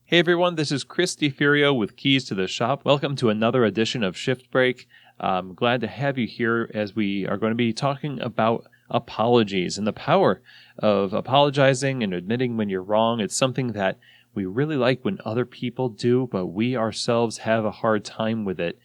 Hey everyone, this is Chris DeFurio with Keys to the Shop. Welcome to another edition of Shift Break. I'm glad to have you here as we are going to be talking about apologies and the power of apologizing and admitting when you're wrong. It's something that we really like when other people do, but we ourselves have a hard time with it.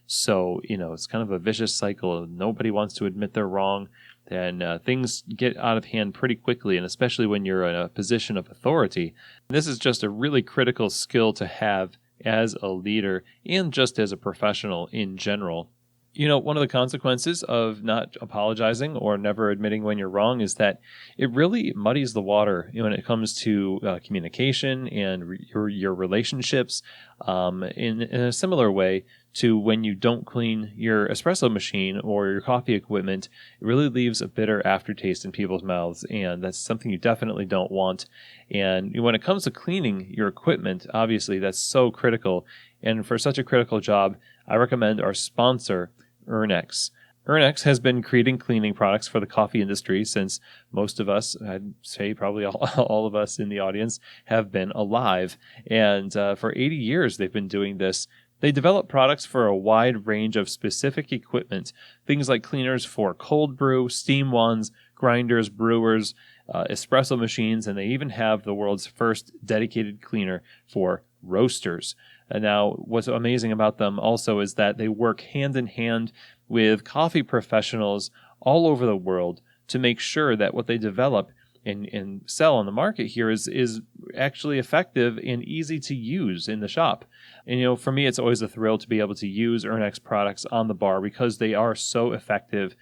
So, it's kind of a vicious cycle. Nobody wants to admit they're wrong, and things get out of hand pretty quickly, and especially when you're in a position of authority. This is just a really critical skill to have as a leader and just as a professional in general. One of the consequences of not apologizing or never admitting when you're wrong is that it really muddies the water when it comes to communication and your relationships in a similar way to when you don't clean your espresso machine or your coffee equipment. It really leaves a bitter aftertaste in people's mouths, and that's something you definitely don't want. And when it comes to cleaning your equipment, obviously that's so critical. And for such a critical job, I recommend our sponsor, Ernex. Ernex has been creating cleaning products for the coffee industry since most of us, I'd say probably all of us in the audience, have been alive. And for 80 years they've been doing this. They develop products for a wide range of specific equipment, things like cleaners for cold brew, steam wands, grinders, brewers, espresso machines, and they even have the world's first dedicated cleaner for roasters. And now, what's amazing about them also is that they work hand in hand with coffee professionals all over the world to make sure that what they develop and sell on the market here is actually effective and easy to use in the shop. And for me, it's always a thrill to be able to use Ernex products on the bar because they are so effective.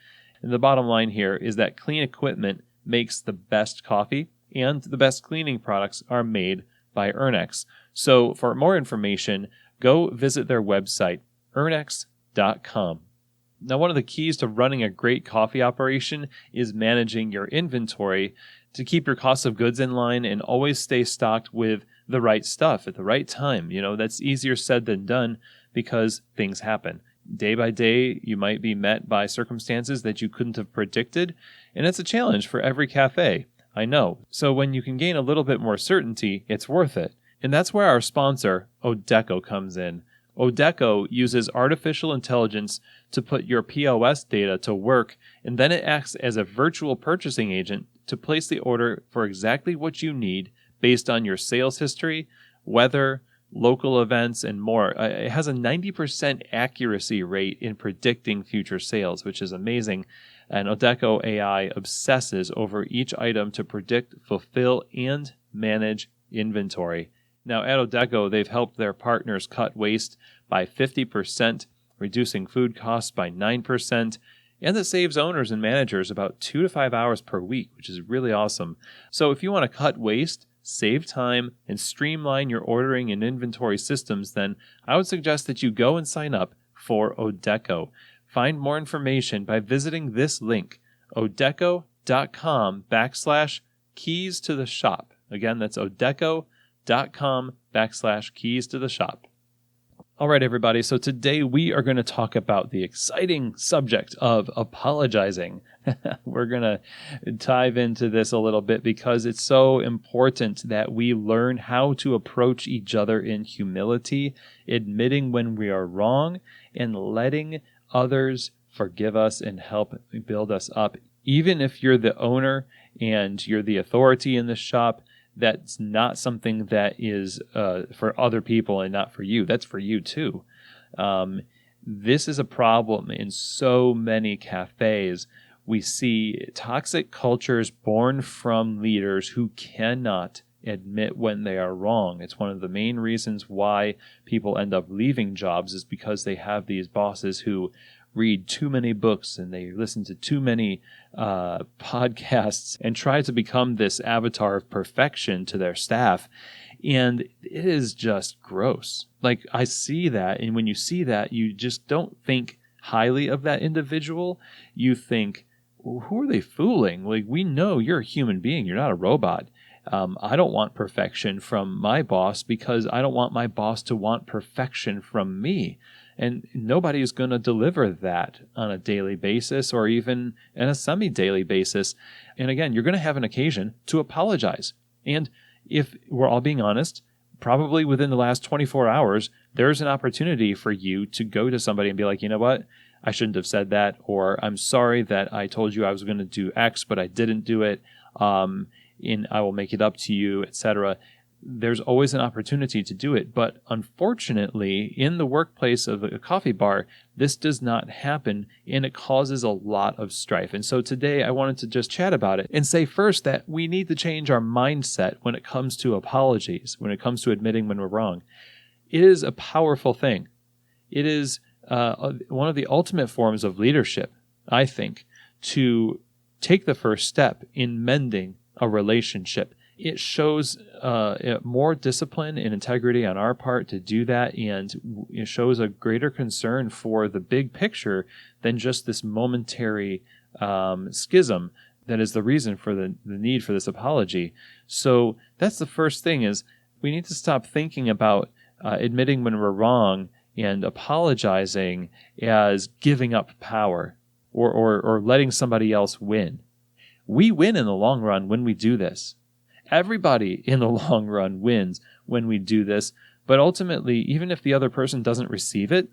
And the bottom line here is that clean equipment makes the best coffee, and the best cleaning products are made by Ernex. So for more information, go visit their website, ernex.com. Now, one of the keys to running a great coffee operation is managing your inventory to keep your cost of goods in line and always stay stocked with the right stuff at the right time. That's easier said than done because things happen. Day by day, you might be met by circumstances that you couldn't have predicted, and it's a challenge for every cafe. I know. So when you can gain a little bit more certainty, it's worth it. And that's where our sponsor, ODEKO, comes in. ODEKO uses artificial intelligence to put your POS data to work, and then it acts as a virtual purchasing agent to place the order for exactly what you need based on your sales history, weather, local events, and more. It has a 90% accuracy rate in predicting future sales, which is amazing. And ODEKO AI obsesses over each item to predict, fulfill, and manage inventory. Now, at ODEKO, they've helped their partners cut waste by 50%, reducing food costs by 9%, and that saves owners and managers about 2 to 5 hours per week, which is really awesome. So if you want to cut waste, save time, and streamline your ordering and inventory systems, then I would suggest that you go and sign up for ODEKO. Find more information by visiting this link, odeko.com/keys to the shop. Again, that's odeko.com/keys to the shop. All right, everybody. So today we are going to talk about the exciting subject of apologizing. We're going to dive into this a little bit because it's so important that we learn how to approach each other in humility, admitting when we are wrong, and letting others forgive us and help build us up. Even if you're the owner and you're the authority in the shop, that's not something that is for other people and not for you. That's for you too. This is a problem in so many cafes. We see toxic cultures born from leaders who cannot admit when they are wrong. It's one of the main reasons why people end up leaving jobs is because they have these bosses who read too many books and they listen to too many podcasts and try to become this avatar of perfection to their staff. And it is just gross. Like, I see that, and when you see that, you just don't think highly of that individual. You think, well, who are they fooling? Like, we know you're a human being. You're not a robot. I don't want perfection from my boss because I don't want my boss to want perfection from me. And nobody is going to deliver that on a daily basis or even on a semi-daily basis. And again, you're going to have an occasion to apologize. And if we're all being honest, probably within the last 24 hours, there's an opportunity for you to go to somebody and be like, you know what? I shouldn't have said that, or I'm sorry that I told you I was going to do X, but I didn't do it. I will make it up to you, etc. There's always an opportunity to do it. But unfortunately, in the workplace of a coffee bar, this does not happen, and it causes a lot of strife. And so today I wanted to just chat about it and say first that we need to change our mindset when it comes to apologies, when it comes to admitting when we're wrong. It is a powerful thing. It is one of the ultimate forms of leadership, I think, to take the first step in mending a relationship. It shows more discipline and integrity on our part to do that, and it shows a greater concern for the big picture than just this momentary schism that is the reason for the need for this apology. So that's the first thing, is we need to stop thinking about admitting when we're wrong and apologizing as giving up power or letting somebody else win. We win in the long run when we do this. Everybody in the long run wins when we do this, but ultimately, even if the other person doesn't receive it,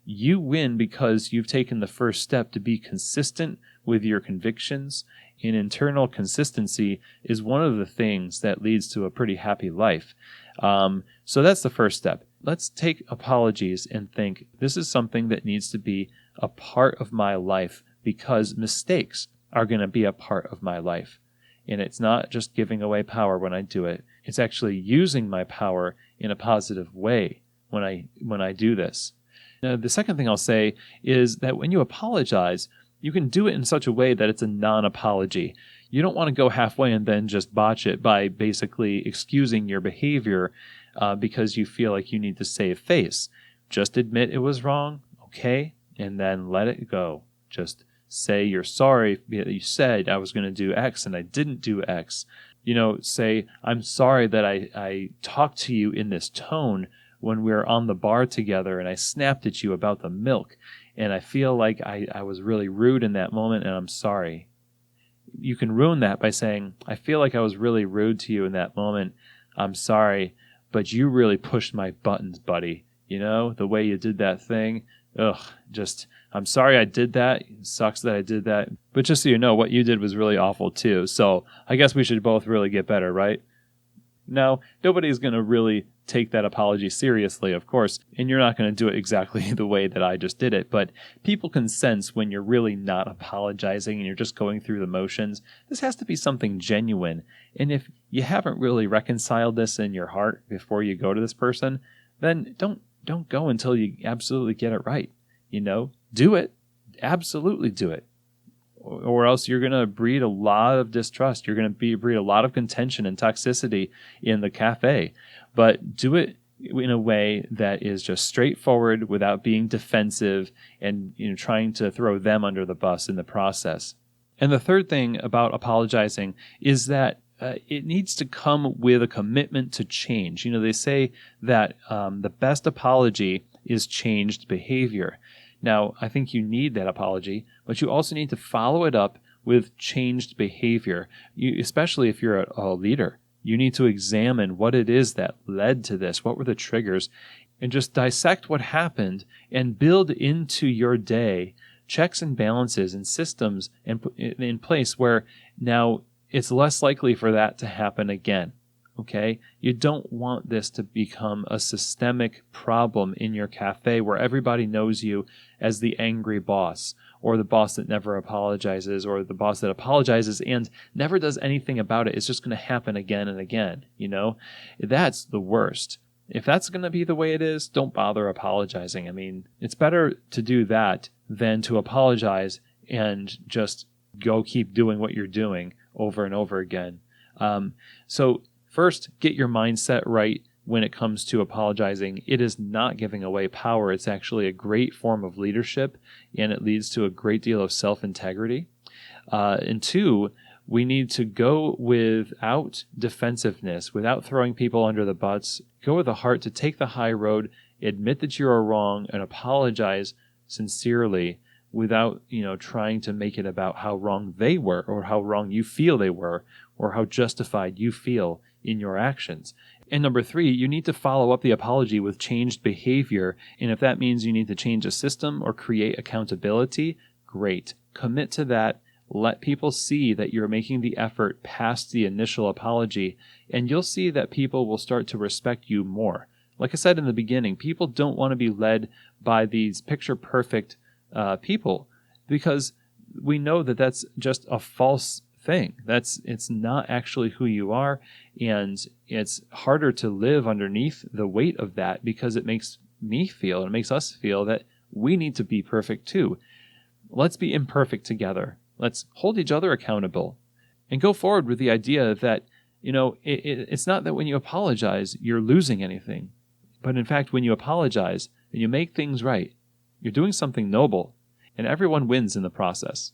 you win because you've taken the first step to be consistent with your convictions, and internal consistency is one of the things that leads to a pretty happy life. So that's the first step. Let's take apologies and think, this is something that needs to be a part of my life, because mistakes are going to be a part of my life. And it's not just giving away power when I do it. It's actually using my power in a positive way when I do this. Now, the second thing I'll say is that when you apologize, you can do it in such a way that it's a non-apology. You don't want to go halfway and then just botch it by basically excusing your behavior because you feel like you need to save face. Just admit it was wrong, okay, and then let it go. Just say you're sorry that you said I was going to do X and I didn't do X. Say, I'm sorry that I talked to you in this tone when we were on the bar together and I snapped at you about the milk, and I feel like I was really rude in that moment, and I'm sorry. You can ruin that by saying, I feel like I was really rude to you in that moment. I'm sorry, but you really pushed my buttons, buddy. The way you did that thing. I'm sorry I did that. It sucks that I did that. But just so you know, what you did was really awful too. So I guess we should both really get better, right? No, nobody's going to really take that apology seriously, of course, and you're not going to do it exactly the way that I just did it. But people can sense when you're really not apologizing and you're just going through the motions. This has to be something genuine. And if you haven't really reconciled this in your heart before you go to this person, then don't go until you absolutely get it right. Do it. Absolutely do it. Or else you're going to breed a lot of distrust. You're going to breed a lot of contention and toxicity in the cafe. But do it in a way that is just straightforward without being defensive and trying to throw them under the bus in the process. And the third thing about apologizing is that it needs to come with a commitment to change. They say that the best apology is changed behavior. Now, I think you need that apology, but you also need to follow it up with changed behavior, especially if you're a leader. You need to examine what it is that led to this, what were the triggers, and just dissect what happened and build into your day checks and balances and systems in place where now it's less likely for that to happen again. Okay? You don't want this to become a systemic problem in your cafe where everybody knows you as the angry boss, or the boss that never apologizes, or the boss that apologizes and never does anything about it. It's just going to happen again and again. That's the worst. If that's going to be the way it is, don't bother apologizing. I mean, it's better to do that than to apologize and just go keep doing what you're doing over and over again. So first, get your mindset right when it comes to apologizing. It is not giving away power. It's actually a great form of leadership, and it leads to a great deal of self-integrity. And two, we need to go without defensiveness, without throwing people under the bus. Go with a heart to take the high road, admit that you are wrong, and apologize sincerely without, trying to make it about how wrong they were or how wrong you feel they were or how justified you feel in your actions. And number 3, you need to follow up the apology with changed behavior. And if that means you need to change a system or create accountability, great. Commit to that. Let people see that you're making the effort past the initial apology, and you'll see that people will start to respect you more. Like I said in the beginning, people don't want to be led by these picture-perfect people, because we know that that's just a false thing. It's not actually who you are, and it's harder to live underneath the weight of that, because it makes me feel, and it makes us feel, that we need to be perfect too. Let's be imperfect together. Let's hold each other accountable and go forward with the idea that, it's not that when you apologize, you're losing anything. But in fact, when you apologize and you make things right, you're doing something noble, and everyone wins in the process.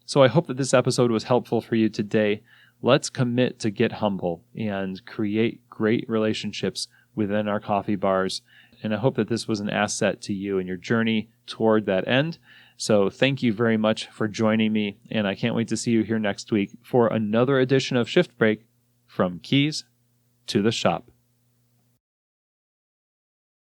So I hope that this episode was helpful for you today. Let's commit to get humble and create great relationships within our coffee bars. And I hope that this was an asset to you in your journey toward that end. So thank you very much for joining me, and I can't wait to see you here next week for another edition of Shift Break, from Keys to the Shop.